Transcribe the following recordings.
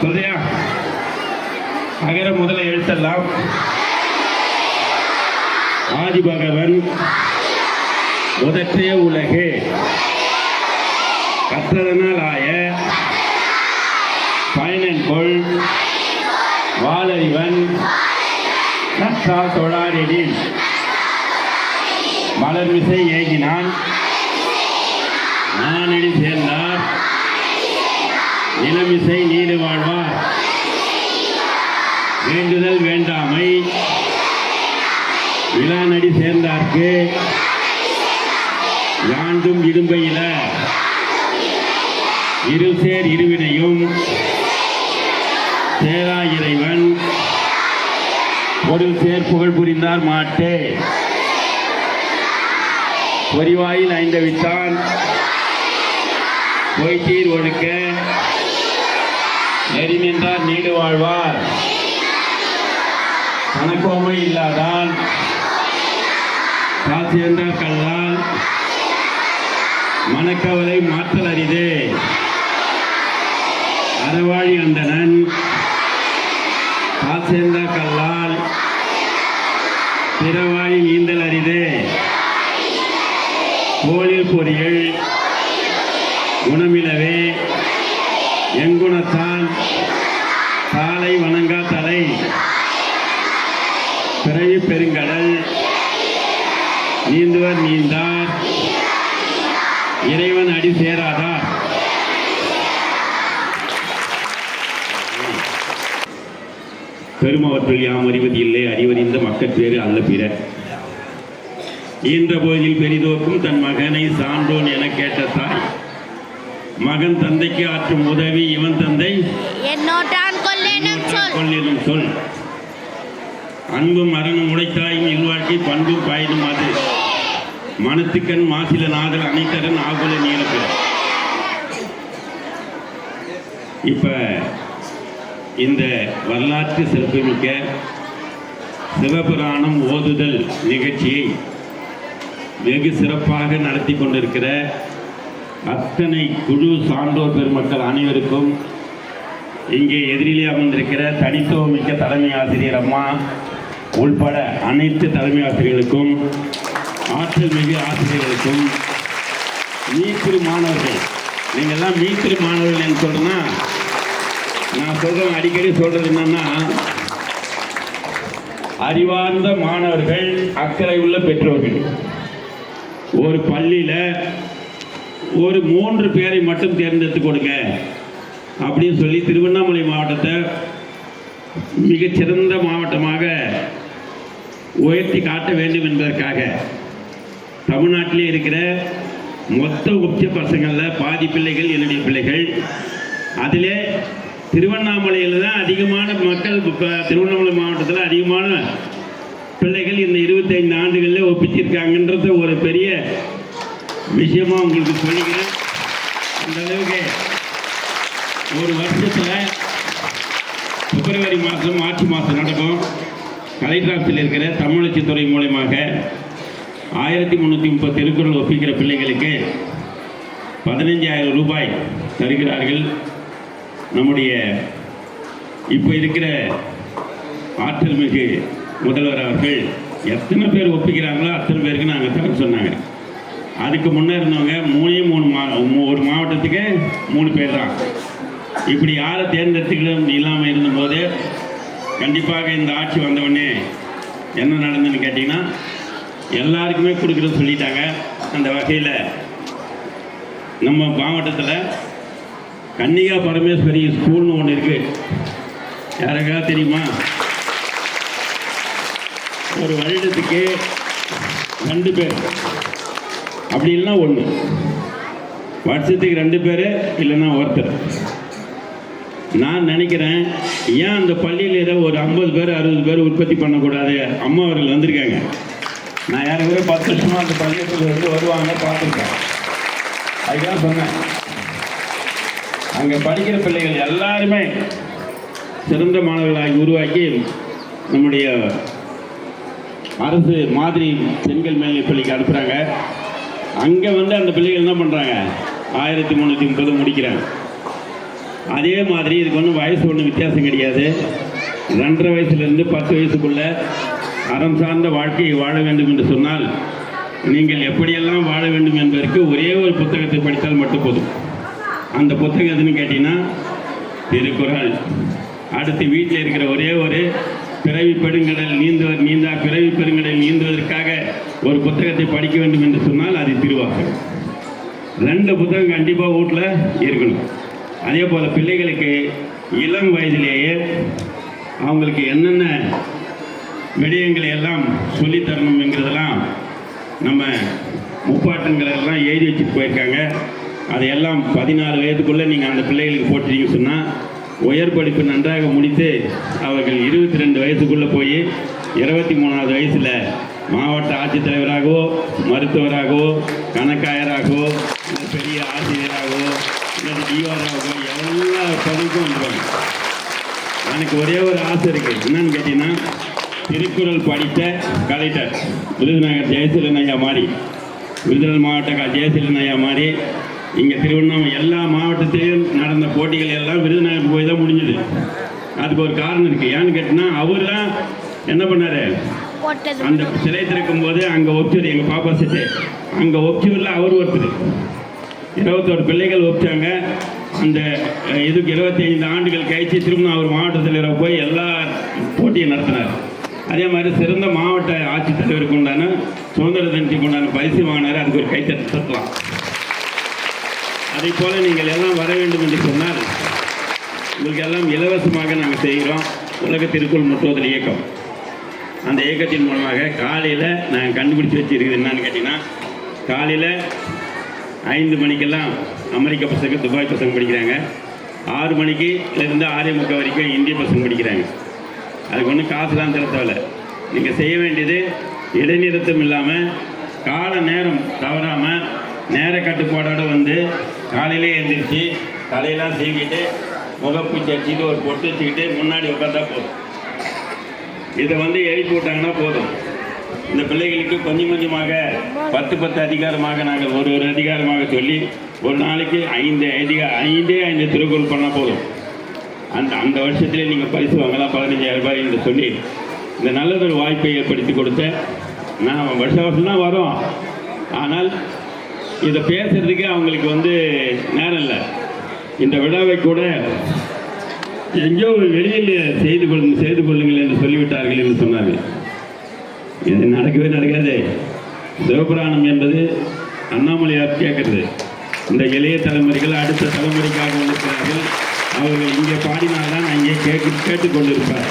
சொல்றியா? அகர முதல எழுத்தெல்லாம் ஆதி பகவன் முதற்றே உலகு கற்றதனால் ஆய பயனன்கொள் வாளறிவன் நற்றா தொழாரெனில் மலர்மிசை ஏகினான் நானடி சேர்ந்தார் நிலமிசை நீடு வாழ்வார் வேண்டுதல் வேண்டாமை விழாநடி சேர்ந்தார்க்கு யாண்டும் இடும்பையில இருசேர் இருவினையும் சேரா இறைவன் பொருள் சேர் புகழ் புரிந்தார் மாட்டே பொறிவாயில் ஐந்தவித்தான் பொய்த்தீர் ஒழுக்க நெறி நின்றார் நீடு வாழ்வார் கணக்கோமை இல்லாதான் காசியந்தார் கல்லால் மனக்கவலை மாற்றல் அரிதே அறவாழி அந்தனன் காசியந்தார் கல்லால் பிறவாழி நீந்தல் அரிதே கோளில் பொறியில் குணமிலவே எங்குணத்தான் காலை வணங்கா தலை பிறவி பெருங்கடல் நீந்துவர் நீந்தார் இறைவன் அடி சேராதார். பெருமவற்றுள் யாம் அறிவது இல்லை அறிவறிந்த மக்கட்பேறு அல்ல பிற ஈன்ற போதில் பெரிதோக்கும் தன் மகனை சான்றோன் என கேட்ட தாய் மகன் தந்தைக்கு ஆற்றும் உதவி இவன் தந்தை கொள்ளினும் சொல் அன்பும் அரணும் உடைத்தாயும் இல்வாழ்க்கை பண்பும் பாயினும் அது மனத்துக்கண் மாசில நாதல் அனைத்தரன் ஆகுல நீளப்பிற. இப்ப இந்த வரலாற்று சிறப்புமிக்க சிவபுராணம் ஓதுதல் நிகழ்ச்சியை வெகு சிறப்பாக நடத்தி கொண்டிருக்கிற அத்தனை குழு சான்றோர் பெருமக்கள் அனைவருக்கும் இங்கே எதிரிலே அமர்ந்திருக்கிற தனித்துவமிக்க தலைமை ஆசிரியர் அம்மா உள்பட அனைத்து தலைமை ஆசிரியர்களுக்கும் ஆற்றல் மிகு ஆசிரியர்களுக்கும் மீத்திரு மாணவர்கள், நீங்கள்லாம் மீத்திரு மாணவர்கள் என்று சொல்றேன்னா நான் சொல்கிறேன், அடிக்கடி சொல்கிறது என்னன்னா அறிவார்ந்த மாணவர்கள், அக்கறை உள்ள பெற்றோர்கள். ஒரு பள்ளியில் ஒரு 3 பேரை மட்டும் தேர்ந்தெடுத்து கொடுங்க அப்படின்னு சொல்லி திருவண்ணாமலை மாவட்டத்தை மிகச்சிறந்த மாவட்டமாக உயர்த்தி காட்ட வேண்டும் என்பதற்காக தமிழ்நாட்டிலே இருக்கிற மொத்த உச்ச பசங்களில் பாதி பிள்ளைகள் என்னுடைய பிள்ளைகள். அதிலே திருவண்ணாமலையில் தான் அதிகமான மக்கள், திருவண்ணாமலை மாவட்டத்தில் அதிகமான பிள்ளைகள் இந்த 25 ஆண்டுகளில் ஒப்பிச்சிருக்காங்கன்றது ஒரு பெரிய விஷயமாக உங்களுக்கு சொல்லிக்கிறேன். அந்த அளவுக்கு ஒரு வருஷத்தில் பிப்ரவரி மாதம் மார்ச் மாதம் நடக்கும். கலெக்டர் ஆஃபீஸில் இருக்கிற தமிழச்சித்துறை மூலமாக 1330 திருக்குறள் ஒப்பிக்கிற பிள்ளைகளுக்கு 15,000 ரூபாய் தருகிறார்கள். நம்முடைய இப்போ இருக்கிற ஆற்றல் மிகு முதல்வர் அவர்கள் எத்தனை பேர் ஒப்பிக்கிறாங்களோ அத்தனை பேருக்கு நாங்கள் தர சொன்னாங்க. அதுக்கு முன்னே இருந்தவங்க 3 ஒரு மாவட்டத்துக்கு 3 பேர் தான். இப்படி யாரை தேர்ந்தெடுத்துக்கணும் இல்லாமல் இருந்தபோது கண்டிப்பாக இந்த ஆட்சி வந்தவுடனே என்ன நடந்ததுன்னு கேட்டிங்கன்னா எல்லாருக்குமே கொடுக்குறதுன்னு சொல்லிட்டாங்க. அந்த வகையில் நம்ம மாவட்டத்தில் கன்னிகா பரமேஸ்வரி ஸ்கூல்னு ஒன்று இருக்குது. யாருக்காவது தெரியுமா? ஒரு வருடத்துக்கு 2 பேர், அப்படி இல்லைன்னா 1, வருஷத்துக்கு 2 பேர் இல்லைன்னா ஒருத்தர். நான் நினைக்கிறேன், ஏன் அந்த பள்ளியில் ஏதோ ஒரு 50 பேர் 60 பேர் உற்பத்தி பண்ணக்கூடாது? அம்மா அவர்கள் வந்திருக்காங்க. நான் யாருக்குமே 10 வருஷமாக அந்த பள்ளிக்கூடத்தில் வருவாங்க, பார்த்துருக்கேன். அதுக்காக சொன்னேன், அங்கே படிக்கிற பிள்ளைகள் எல்லாருமே சிறந்த மாணவர்களாகி உருவாக்கி நம்முடைய அரசு மாதிரி பெண்கள் மேல்நிலைப் பள்ளிக்கு அனுப்புகிறாங்க. அங்கே வந்து அந்த பிள்ளைகள் என்ன பண்ணுறாங்க, 1330 முடிக்கிறாங்க. அதே மாதிரி இதுக்கு ஒன்றும் வயசு ஒன்றும் வித்தியாசம் கிடையாது. 2.5 வயசுலேருந்து 10 வயசுக்குள்ள அறம் சார்ந்த வாழ்க்கையை வாழ வேண்டும் என்று சொன்னால் நீங்கள் எப்படியெல்லாம் வாழ வேண்டும் என்பதற்கு ஒரே ஒரு புத்தகத்தை படித்தால் மட்டும் போதும். அந்த புத்தகம் எதுன்னு கேட்டீங்கன்னா திருக்குறள். அடுத்து வீட்டில் இருக்கிற ஒரே ஒரு பிறவி பெருங்கடல் நீந்துவர் நீந்தா பிறவி பெருங்கடல் நீந்துவதற்காக ஒரு புத்தகத்தை படிக்க வேண்டும் என்று சொன்னால் அது திருவாசகம். 2 புத்தகம் கண்டிப்பாக வீட்டில் இருக்கணும். அதே போல் பிள்ளைகளுக்கு இளம் வயதிலேயே அவங்களுக்கு என்னென்ன விடயங்களை எல்லாம் சொல்லித்தரணும் என்கிறதெல்லாம் நம்ம முப்பாட்டங்களெல்லாம் எழுதி வச்சுட்டு போயிருக்காங்க. அதையெல்லாம் 14 வயதுக்குள்ளே நீங்கள் அந்த பிள்ளைகளுக்கு போட்டீங்கன்னு சொன்னால் உயர் படிப்பு நன்றாக முடித்து அவர்கள் 22 வயசுக்குள்ளே போய் 23வது வயசில் மாவட்ட ஆட்சித்தலைவராகவோ மருத்துவராகவோ கணக்காயராகவோ இல்லை பெரிய ஆசிரியராகவோ இல்லை டிஆராகவோ எல்லா பதவிக்கும் வந்துடுவாங்க. எனக்கு ஒரே ஒரு ஆசை இருக்குது. என்னன்னு கேட்டிங்கன்னா திருக்குறள் படித்த கலெக்டர் விருதுநகர் ஜெயசீலன் ஐயா மாதிரி, விருதுநகர் மாவட்ட ஜெயசீலன் ஐயா மாதிரி இங்கே திருவண்ணாமலை எல்லா மாவட்டத்திலையும் நடந்த போட்டிகள் எல்லாம் விருதுநகர் போய் தான் முடிஞ்சுது. அதுக்கு ஒரு காரணம் இருக்குது. ஏன்னு கேட்டிங்கன்னா அவர் தான் என்ன பண்ணார், அந்த சிலை திறக்கும் போது அங்கே ஒப்சூர் எங்கள் பாப்பா செட்டு அங்கே ஒப்சூரில் அவர் ஒருத்தர் 21 பிள்ளைகள் ஒப்பிச்சாங்க. அந்த இதுக்கு 25 ஆண்டுகள் கழிச்சு திரும்ப அவர் மாவட்ட தலைவராக போய் எல்லா போட்டியும் நடத்தினார். அதே மாதிரி சிறந்த மாவட்ட ஆட்சித்தலைவருக்கு உண்டான சுதந்திர தினத்துக்கு உண்டான பரிசு வாங்கினார். அதுக்கு ஒரு கைத்தட்டலாம். அதை போல் நீங்கள் எல்லாம் வர வேண்டும் என்று சொன்னால் உங்களுக்கு எல்லாம் இலவசமாக நாங்கள் செய்கிறோம். உலக திருக்குறள் முற்றுவதல் இயக்கம். அந்த இயக்கத்தின் மூலமாக காலையில் நாங்கள் கண்டுபிடிச்சி வச்சுருக்குது என்னன்னு கேட்டிங்கன்னா, காலையில் 5 மணிக்கெல்லாம் அமெரிக்க பசங்க துபாய் பசங்க படிக்கிறாங்க. 6 மணிக்குலேருந்து 6:45 வரைக்கும் இந்திய பசங்க படிக்கிறாங்க. அதுக்கு ஒன்றும் காசுலாம் தர தேவையில்லை. நீங்கள் செய்ய வேண்டியது இடைநிறுத்தம் இல்லாமல் கால நேரம் தவறாமல் நேர கட்டுப்பாடோடு வந்து காலையிலே எழுந்திரிச்சு தலையெல்லாம் சீவிட்டு முகப்பூச்சி அடிச்சுட்டு ஒரு பொட்டு வச்சுக்கிட்டு முன்னாடி உட்காந்தா போதும். இதை வந்து எழுப்பி விட்டாங்கன்னா போதும். இந்த பிள்ளைகளுக்கு கொஞ்சம் கொஞ்சமாக 10 அதிகாரமாக நாங்கள் ஒரு அதிகாரமாக சொல்லி ஒரு நாளைக்கு 5 திருக்குறள் பண்ணால் போதும். அந்த வருஷத்திலே நீங்கள் பரிசு வாங்கலாம் 15,000 ரூபாய் என்று சொல்லி இந்த நல்லதொரு வாய்ப்பை ஏற்படுத்தி கொடுத்த நான் வருஷம் தான் வரோம். ஆனால் இதை பேசுறதுக்கு அவங்களுக்கு வந்து நேரம் இல்லை. இந்த விழாவை கூட எங்கேயோ வெளியில் செய்து கொள்ளுங்கள் என்று சொல்லிவிட்டார்கள் என்று சொன்னார்கள். இது நடக்கவே நடக்காது. சிவபுராணம் என்பது அண்ணாமலையார் கேட்கறது. இந்த இளைய தலைமுறைகள் அடுத்த தலைமுறைக்காக வந்திருக்கிறார்கள். அவர்கள் இங்கே பாடினால்தான் அங்கே கேட்டுக்கொண்டிருப்பார்.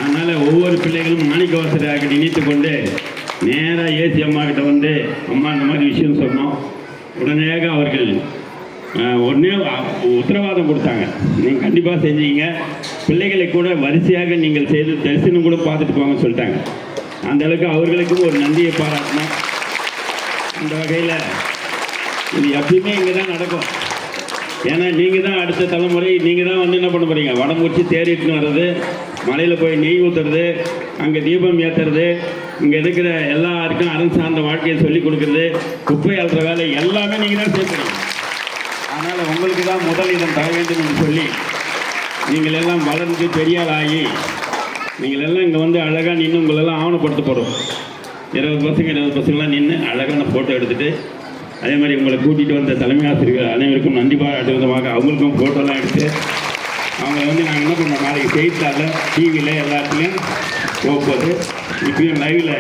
அதனால் ஒவ்வொரு பிள்ளைகளும் மாணிக்கவாசராக நினைத்து கொண்டு நேராக ஏசி அம்மா கிட்ட வந்து அம்மா இந்த மாதிரி விஷயம் சொன்னோம். உடனேயாக அவர்கள் உடனே உத்தரவாதம் கொடுத்தாங்க. நீங்கள் கண்டிப்பாக செஞ்சீங்க, பிள்ளைகளை கூட வரிசையாக நீங்கள் செய்து தரிசனம் கூட பார்த்துட்டு போங்கன்னு சொல்லிட்டாங்க. அந்த அளவுக்கு அவர்களுக்கும் ஒரு நன்றியை பாராட்டணும். அந்த வகையில் இது எப்பயுமே இங்கே தான் நடக்கும். ஏன்னா நீங்கள் தான் அடுத்த தலைமுறை, நீங்கள் தான் வந்து என்ன பண்ண போகிறீங்க, வடம் முடிச்சு தேடிட்டுன்னு வர்றது, மலையில் போய் நெய் ஊற்றுறது, அங்கே தீபம் ஏற்றுறது, இங்கே இருக்கிற எல்லாருக்கும் அறம் சார்ந்த வாழ்க்கையை சொல்லிக் கொடுக்குறது, குப்பை அள்ளுற வேலை எல்லாமே நீங்கள் தான் சேர்க்குறீங்க. அதனால் உங்களுக்கு தான் முதலிடம் தர வேண்டும் என்று சொல்லி நீங்கள் எல்லாம் வளர்ந்து பெரியாள் ஆகி நீங்கள் எல்லாம் இங்கே வந்து அழகாக நின்று உங்களெல்லாம் ஆவணப்படுத்த போகிறோம். 20 பசங்களாம் நின்று அழகான ஃபோட்டோ எடுத்துகிட்டு அதே மாதிரி உங்களை கூட்டிகிட்டு வந்த தலைமை ஆசிரியர்கள் அனைவருக்கும் நன்றி பாராட்டு விதமாக அவங்களுக்கும் ஃபோட்டோலாம் எடுத்து அவங்கள வந்து நாங்கள் என்ன பண்ணோம், நாளைக்கு செய்தித்தாளில் டிவியில் எல்லாத்துலேயும் போகும்போது இப்பயும் லைவில்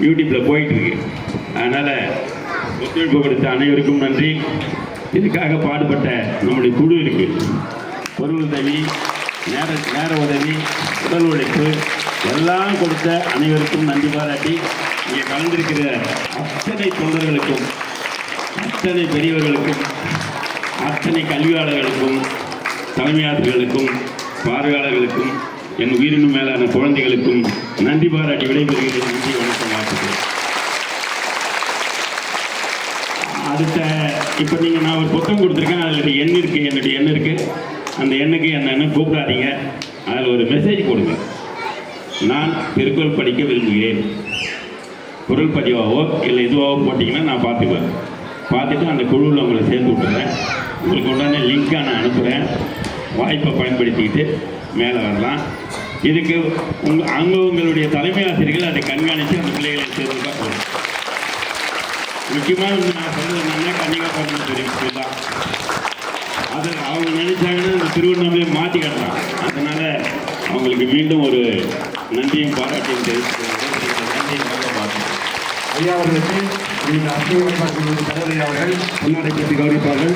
யூடியூப்பில் போயிட்டுருக்கு. அதனால் ஒத்துழைப்பு கொடுத்த அனைவருக்கும் நன்றி. இதுக்காக பாடுபட்ட நம்முடைய குழு இருக்குது. பொருள் உதவி, நேர உதவி, உடல் உழைப்பு எல்லாம் கொடுத்த அனைவருக்கும் நன்றி பாராட்டி இங்கே கலந்திருக்கிற அத்தனை தொண்டர்களுக்கும், அத்தனை பெரியவர்களுக்கும், அத்தனை கல்வியாளர்களுக்கும், தலைமையாளர்களுக்கும், பார்வையாளர்களுக்கும், என் உயிரினும் மேலான குழந்தைகளுக்கும் நன்றி பாராட்டி விடைபெறுகிறேன். நன்றி, வணக்கம், வாழ்த்துக்கள். அடுத்த இப்போ நீங்கள் நான் ஒரு புத்தகம் கொடுத்துருக்கேன். அதில் எண் இருக்குது, என்னுடைய எண் இருக்குது. அந்த எண்ணுக்கு என்னென்னு கூப்பிடாதீங்க. அதில் ஒரு மெசேஜ் கொடுங்க. நான் திருக்குறள் படிக்க விரும்புகிறேன். குரல் பதிவாவோ இல்லை இதுவாகவோ போட்டிங்கன்னா நான் பார்த்துக்குவேன். பார்த்துட்டு அந்த குழுவில் உங்களை சேர்த்து விட்டுறேன். உங்களுக்கு உடனே லிங்க்காக நான் அனுப்புகிறேன். வாய்ப்பை பயன்படுத்திக்கிட்டு மேலே வரலாம். இதுக்கு உங்களுடைய தலைமை ஆசிரியர்கள் அதை கண்காணித்து அந்த பிள்ளைகளை சேர்ந்து தான் போகணும். முக்கியமாக நான் சொல்கிறது என்னன்னா, கன்னிகாபுரம் பெரிய தான் அது அவங்க நினைச்சாங்கன்னா இந்த திருவண்ணாமலையை மாற்றி காட்டலாம். அதனால் அவங்களுக்கு மீண்டும் ஒரு நன்றியும் பாராட்டியும் தெரிவித்துக் நன்றியும் பார்த்தோம். ஐயா அவர்களுக்கு இந்த அர்த்தம் அவர்கள் முன்னாடி கௌரவிப்பார்கள்.